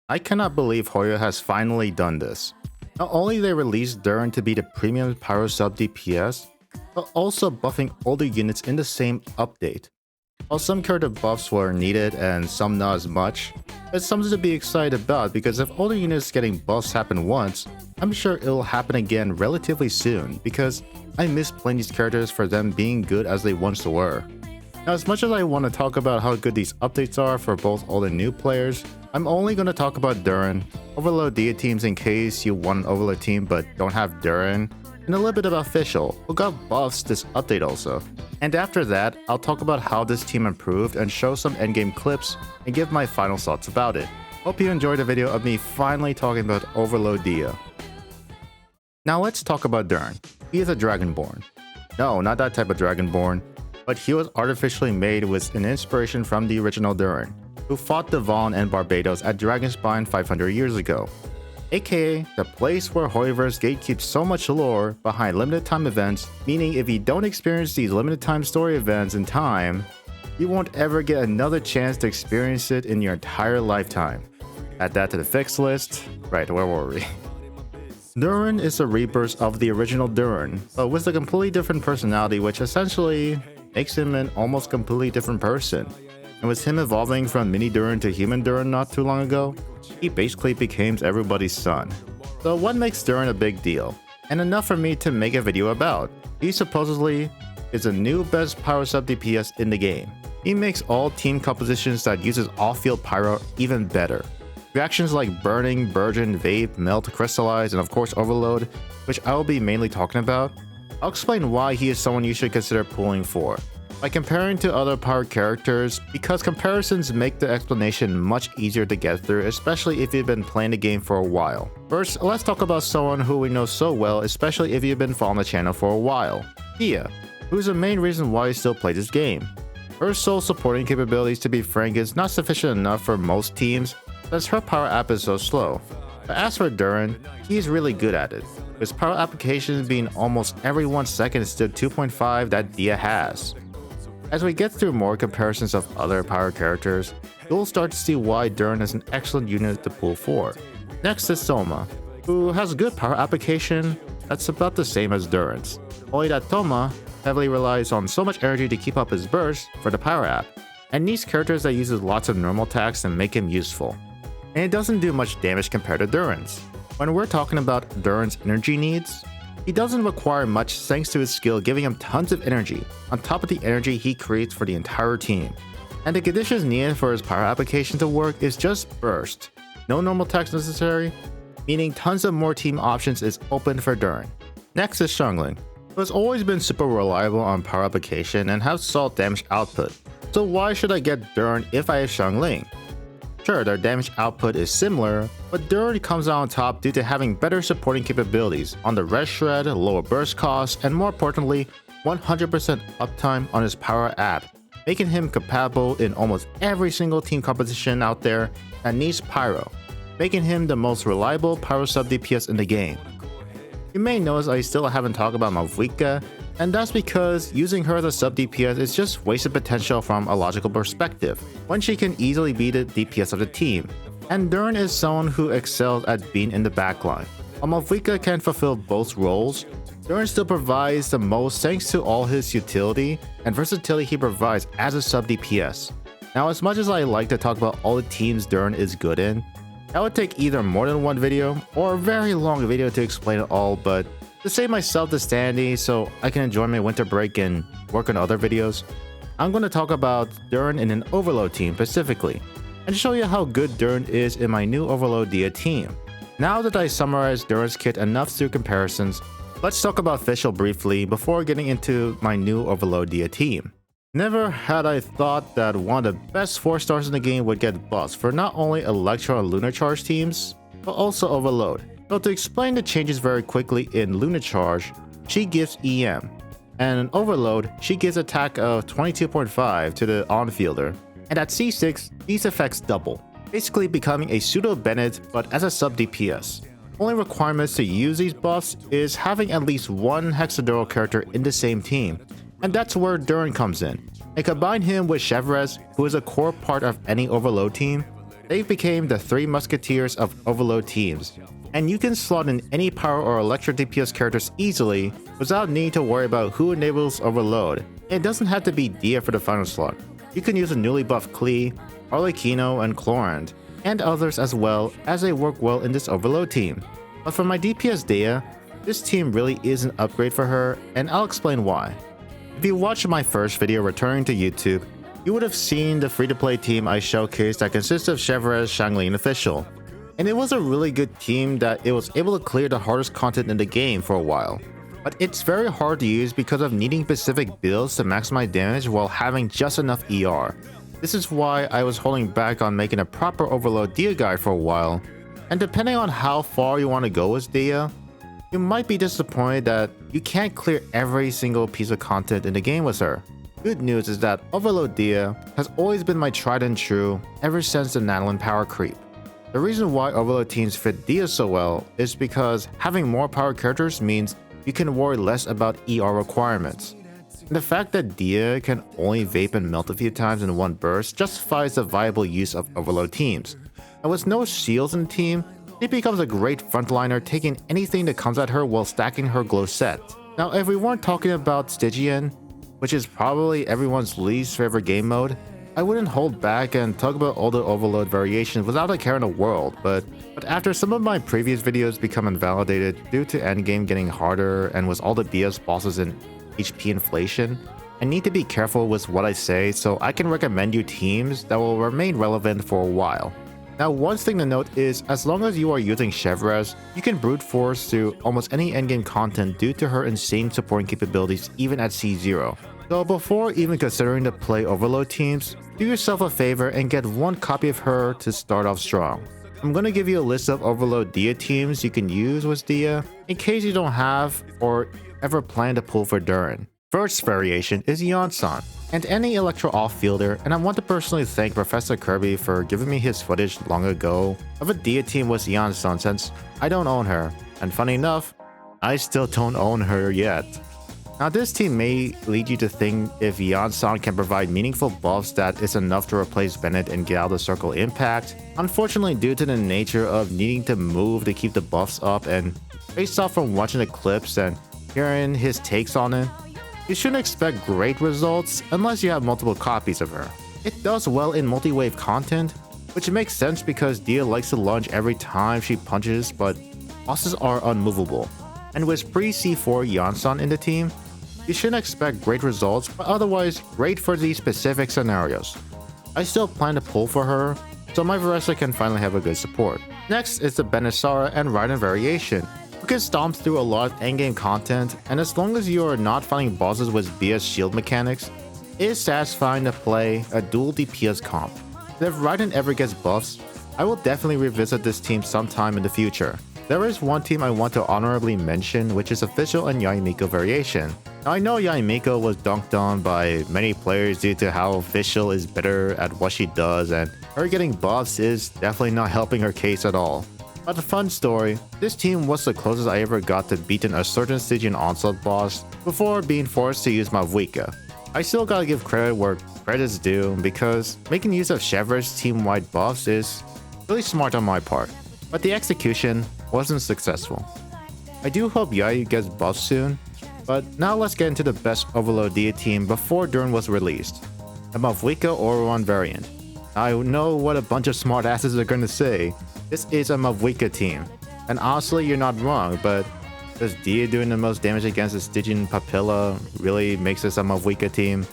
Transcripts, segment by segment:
I cannot believe Hoyo has finally done this. Not only they released Durin to be the premium pyro sub DPS, but also buffing older units in the same update. While some character buffs were needed and some not as much, it's something to be excited about because if older units getting buffs happen once, I'm sure it'll happen again relatively soon because I miss playing these characters for them being good as they once were. Now, as much as I want to talk about how good these updates are for both old and new players, I'm only going to talk about Durin, Overload Dehya teams in case you want an Overload team but don't have Durin, and a little bit about Fischl, who got buffs this update also. And after that, I'll talk about how this team improved and show some endgame clips and give my final thoughts about it. Hope you enjoyed the video of me finally talking about Overload Dehya. Now let's talk about Durin. He is a Dragonborn. No, not that type of Dragonborn, but he was artificially made with an inspiration from the original Durin, who fought the Vaughn and Barbados at Dragonspine 500 years ago, aka the place where Hoyoverse gatekeeps so much lore behind limited time events, meaning if you don't experience these limited time story events in time, you won't ever get another chance to experience it in your entire lifetime. Add that to the fixed list. Right, where were we? Durin is a rebirth of the original Durin, but with a completely different personality, which essentially makes him an almost completely different person. And with him evolving from mini Durin to human Durin not too long ago, he basically became everybody's son. So what makes Durin a big deal? And enough for me to make a video about. He supposedly is the new best pyro sub DPS in the game. He makes all team compositions that uses off-field pyro even better. Reactions like Burning, Burgeon, Vape, Melt, Crystallize, and of course Overload, which I will be mainly talking about. I'll explain why he is someone you should consider pulling for, by comparing to other powered characters, because comparisons make the explanation much easier to get through, especially if you've been playing the game for a while. First, let's talk about someone who we know so well, especially if you've been following the channel for a while, Dehya, who is the main reason why you still play this game. Her sole supporting capabilities, to be frank, is not sufficient enough for most teams, as her power app is so slow. But as for Durin, he is really good at it, with power applications being almost every 1 second instead of 2.5 that Dehya has. As we get through more comparisons of other power characters, you'll start to see why Durin is an excellent unit to pull for. Next is Thoma, who has a good power application that's about the same as Durin's, only that Thoma heavily relies on so much energy to keep up his burst for the power app, and needs characters that uses lots of normal attacks and make him useful. And it doesn't do much damage compared to Durin's. When we're talking about Durin's energy needs, he doesn't require much thanks to his skill giving him tons of energy, on top of the energy he creates for the entire team. And the conditions needed for his power application to work is just burst. No normal attacks necessary, meaning tons of more team options is open for Durin. Next is Xiangling, who has always been super reliable on power application and has solid damage output. So why should I get Durin if I have Xiangling? Sure, their damage output is similar, but Durin comes out on top due to having better supporting capabilities on the red shred, lower burst cost, and more importantly, 100% uptime on his power app, making him compatible in almost every single team composition out there that needs pyro, making him the most reliable pyro sub DPS in the game. You may notice I still haven't talked about Mavwika, and that's because using her as a sub DPS is just wasted potential from a logical perspective, when she can easily be the DPS of the team. And Durin is someone who excels at being in the backline. While Mavwika can fulfill both roles, Durin still provides the most thanks to all his utility and versatility he provides as a sub DPS. Now, as much as I like to talk about all the teams Durin is good in, that would take either more than one video or a very long video to explain it all, but to save myself the sanity so I can enjoy my winter break and work on other videos, I'm going to talk about Durin in an Overload team specifically, and show you how good Durin is in my new Overload Dehya team. Now that I summarized Durin's kit enough through comparisons, let's talk about Fichel briefly before getting into my new Overload Dehya team. Never had I thought that one of the best 4 stars in the game would get buffs for not only Electro and Lunar Charge teams, but also Overload. So to explain the changes very quickly, in Lunar Charge, she gives EM, and in Overload, she gives attack of 22.5 to the on-fielder, and at C6, these effects double, basically becoming a pseudo-Bennett but as a sub-DPS. Only requirements to use these buffs is having at least one Hexaderal character in the same team, and that's where Durin comes in. And combine him with Chevres, who is a core part of any Overload team, they became the three musketeers of Overload teams, and you can slot in any power or electric DPS characters easily without needing to worry about who enables Overload. It doesn't have to be Dehya for the final slot. You can use a newly buffed Klee, Arlecchino, and Chlorant, and others as well, as they work well in this Overload team. But for my DPS Dehya, this team really is an upgrade for her, and I'll explain why. If you watched my first video returning to YouTube, you would have seen the free-to-play team I showcased that consists of Chevres, Shangli, and Fischl. And it was a really good team that it was able to clear the hardest content in the game for a while. But it's very hard to use because of needing specific builds to maximize damage while having just enough ER. This is why I was holding back on making a proper Overload Dehya guide for a while. And depending on how far you want to go with Dehya, you might be disappointed that you can't clear every single piece of content in the game with her. Good news is that Overload Dehya has always been my tried and true ever since the Natalan power creep. The reason why Overload teams fit Dehya so well is because having more power characters means you can worry less about ER requirements. And the fact that Dehya can only vape and melt a few times in one burst justifies the viable use of Overload teams. And with no shields in the team, she becomes a great frontliner taking anything that comes at her while stacking her glow set. Now if we weren't talking about Stygian, which is probably everyone's least favorite game mode, I wouldn't hold back and talk about all the Overload variations without a care in the world, but after some of my previous videos become invalidated due to endgame getting harder and with all the BS bosses and HP inflation, I need to be careful with what I say so I can recommend you teams that will remain relevant for a while. Now one thing to note is, as long as you are using Chevres, you can brute force through almost any endgame content due to her insane supporting capabilities even at C0. So before even considering to play Overload teams, do yourself a favor and get one copy of her to start off strong. I'm gonna give you a list of Overload Dehya teams you can use with Dehya, in case you don't have or ever plan to pull for Durin. First variation is Yonsan, and any Electro off-fielder, and I want to personally thank Professor Kirby for giving me his footage long ago of a Dehya team with Yonsan since I don't own her, and funny enough, I still don't own her yet. Now this team may lead you to think if Yonsan can provide meaningful buffs that is enough to replace Bennett and get out of circle impact. Unfortunately, due to the nature of needing to move to keep the buffs up and based off from watching the clips and hearing his takes on it, you shouldn't expect great results unless you have multiple copies of her. It does well in multi-wave content, which makes sense because Dehya likes to lunge every time she punches, but bosses are unmovable. And with pre-C4 Yonsan in the team, you shouldn't expect great results, but otherwise great for these specific scenarios. I still plan to pull for her, so my Varessa can finally have a good support. Next is the Benisara and Raiden variation, who can stomp through a lot of endgame content, and as long as you are not fighting bosses with BS shield mechanics, it is satisfying to play a dual DPS comp. And if Raiden ever gets buffs, I will definitely revisit this team sometime in the future. There is one team I want to honorably mention, which is a Fichel and Yaimiko variation. Now I know Yaimiko was dunked on by many players due to how Fischl is better at what she does, and her getting buffs is definitely not helping her case at all. But a fun story, this team was the closest I ever got to beating a certain Stygian Onslaught boss before being forced to use Mavwika. I still gotta give credit where credit's due, because making use of Chevres team-wide buffs is really smart on my part, but the execution wasn't successful. I do hope Yayu gets buffed soon, but now let's get into the best Overload Dehya team before Durin was released, the Mavwika Oruan variant. I know what a bunch of smartasses are gonna say. This is a Mavwika team, and honestly you're not wrong, but does Dehya doing the most damage against the Stygian Papilla really makes this a Mavwika team?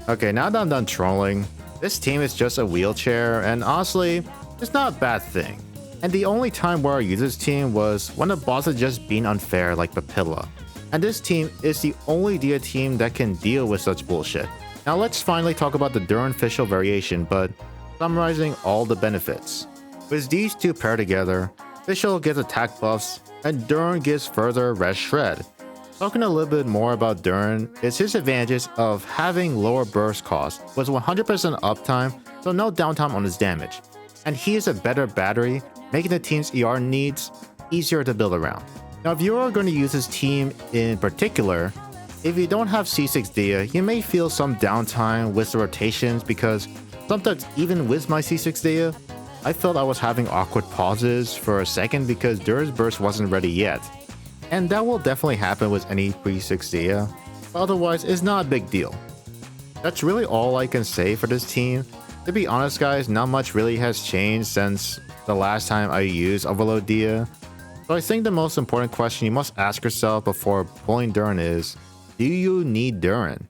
Okay, now that I'm done trolling, this team is just a wheelchair, and honestly, it's not a bad thing. And the only time where I used this team was when the boss is just being unfair like Papilla. And this team is the only Dehya team that can deal with such bullshit. Now let's finally talk about the Durin Fischl variation, but summarizing all the benefits. With these two paired together, Fischl gets attack buffs, and Durin gives further res shred. Talking a little bit more about Durin is his advantages of having lower burst cost with 100% uptime, so no downtime on his damage. And he is a better battery, making the team's ER needs easier to build around. Now if you are going to use this team in particular, if you don't have C6 Dehya, you may feel some downtime with the rotations because sometimes even with my C6 Dehya, I felt I was having awkward pauses for a second because Durin's burst wasn't ready yet. And that will definitely happen with any pre-6 Dehya, but otherwise it's not a big deal. That's really all I can say for this team. To be honest guys, not much really has changed since the last time I used Overload Dehya. So I think the most important question you must ask yourself before pulling Durin is, do you need Durin?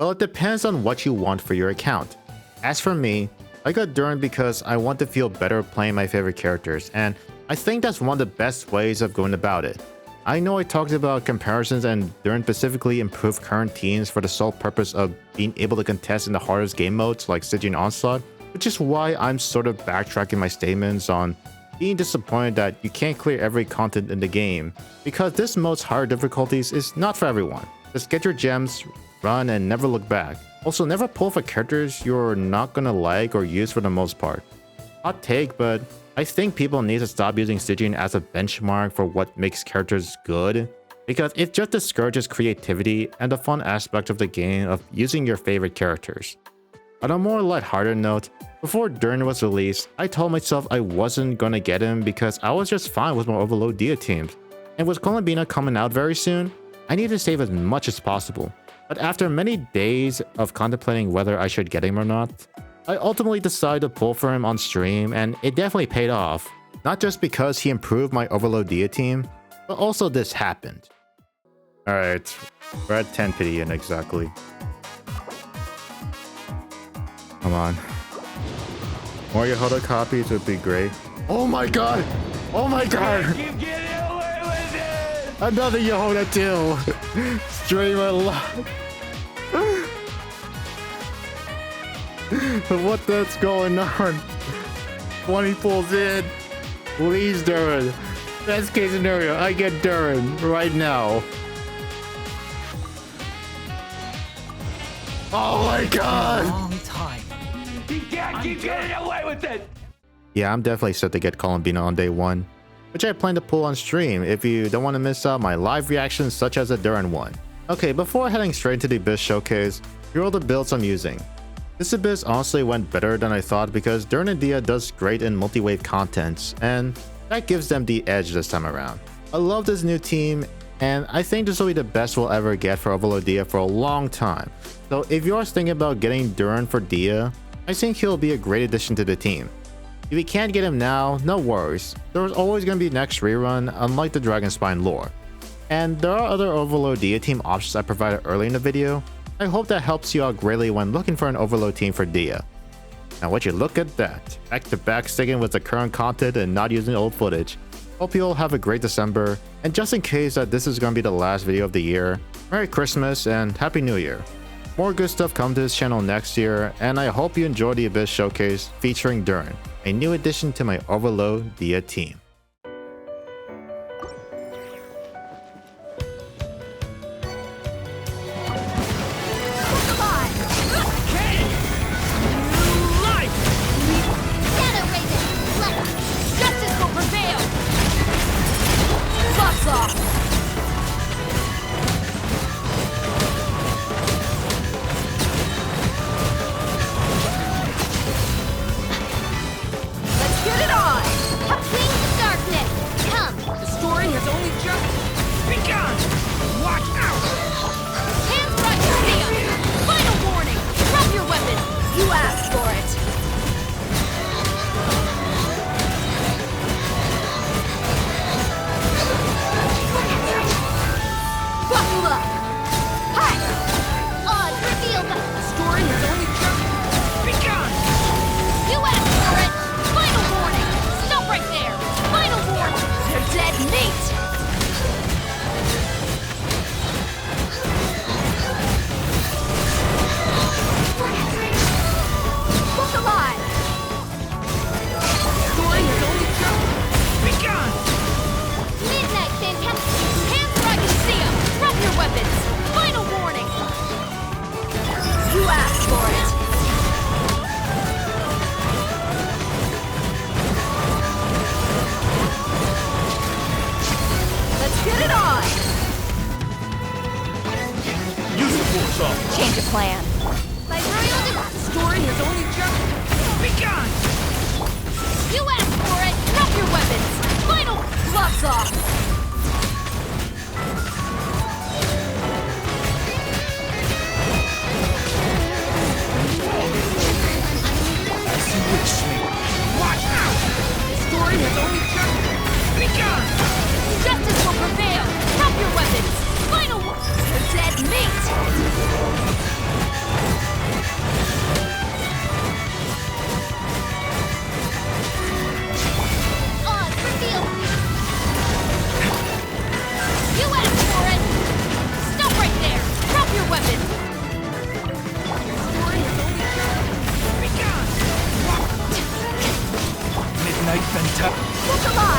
Well, it depends on what you want for your account. As for me, I got Durin because I want to feel better playing my favorite characters, and I think that's one of the best ways of going about it. I know I talked about comparisons and Durin specifically improved current teams for the sole purpose of being able to contest in the hardest game modes like Stygian Onslaught, which is why I'm sort of backtracking my statements on being disappointed that you can't clear every content in the game, because this mode's higher difficulties is not for everyone. Just get your gems, run, and never look back. Also, never pull for characters you're not gonna like or use for the most part. Hot take, but I think people need to stop using Stygian as a benchmark for what makes characters good, because it just discourages creativity and the fun aspect of the game of using your favorite characters. On a more lighthearted note, before Durin was released, I told myself I wasn't gonna get him because I was just fine with my Overload Dehya teams, and with Columbina coming out very soon, I need to save as much as possible. But after many days of contemplating whether I should get him or not, I ultimately decided to pull for him on stream, and it definitely paid off. Not just because he improved my Overload Dehya team, but also this happened. Alright, we're at 10 pity in exactly. Come on. More Yehoda copies would be great. Oh my god! Oh my god! Keep getting away with it! Another Yehoda too! Streamer live! What that's going on? 20 pulls in. Please, Durin. Best case scenario, I get Durin right now. Oh my god! Long time. You can't keep getting away with it! Yeah, I'm definitely set to get Columbina on day 1, which I plan to pull on stream if you don't want to miss out my live reactions such as the Durin one. Okay, before heading straight into the Abyss showcase, here are the builds I'm using. This Abyss honestly went better than I thought because Durin and Dehya does great in multi-wave contents, and that gives them the edge this time around. I love this new team, and I think this will be the best we'll ever get for Overload Dehya for a long time. So if you're thinking about getting Durin for Dehya, I think he'll be a great addition to the team. If you can't get him now, no worries. There's always going to be next rerun, unlike the Dragon Spine lore. And there are other Overload Dehya team options I provided early in the video. I hope that helps you out greatly when looking for an Overload team for Dehya. Now would you look at that, back to back sticking with the current content and not using old footage. Hope you all have a great December, and just in case that this is going to be the last video of the year, Merry Christmas and Happy New Year. More good stuff come to this channel next year, and I hope you enjoy the Abyss showcase featuring Durin, a new addition to my Overload Dehya team. Change of plan. My royal story has only just begun! You Justice will prevail! Drop your weapons! Final one! For dead meat! Odds revealed! You asked for it! Stop right there! Drop your weapons! Midnight Fantastic. Fichel!